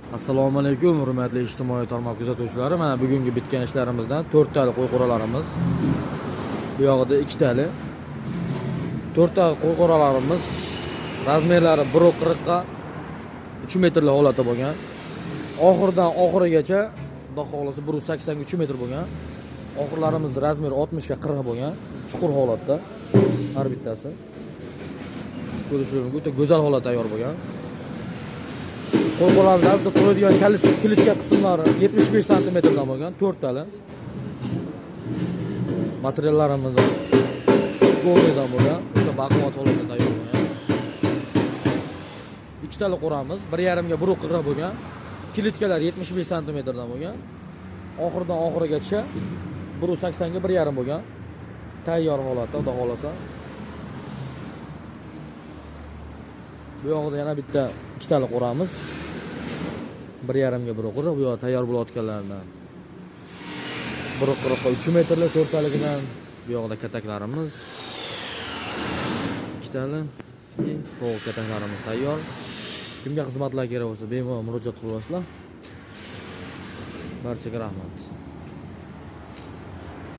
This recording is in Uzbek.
Assalomu alaykum, hurmatli ijtimoiy tarmoq kuzatuvchilari. Mana bugungi bitgan ishlarimizdan 4 tali qo'y qo'ralarimiz. Bu yoqda 2 tali. 4 tali qo'y qo'ralarimiz razmerlari 1.40 ga 3 metrlik holatda bo'lgan. Oxirdan oxirigacha, xudo xolasa 1.80 ga 3 metr bo'lgan. Oxirlarimizning razmeri 60 ga 40 bo'lgan. Chuqur holatda har bittasi. Ko'rishingiz mumkin, o'ta go'zal holatda tayyor bo'lgan. Qo'ylardan qo'yadigan kilitga qismlari 75 sm dan bo'lgan, 4 tali. Materiallarimiz go'ldan bo'lgan, o'ta baquvvat holatda tayyor bo'lgan. 2 tali qo'ramiz 1.5 ga 1.40 bo'lgan. Kilitkalar 75 sm dan bo'lgan. Oxirdan oxirigacha 1.80 ga 1.5 bo'lgan. Tayyor holatda, xudo xolasa. Bu yoqda yana bitta 2 tali qo'ramiz. 1.5 ga 1.40, bu yoqda tayyor bo'layotganlardan 1.40 ga 3 metrlik 4 taligidan. Bu yoqda kataklarimiz 2 tali. To'g'ri kataklarimiz tayyor. Kimga xizmatlar kerak bo'lsa bemalol murojaat qilasizlar. Barchaga rahmat.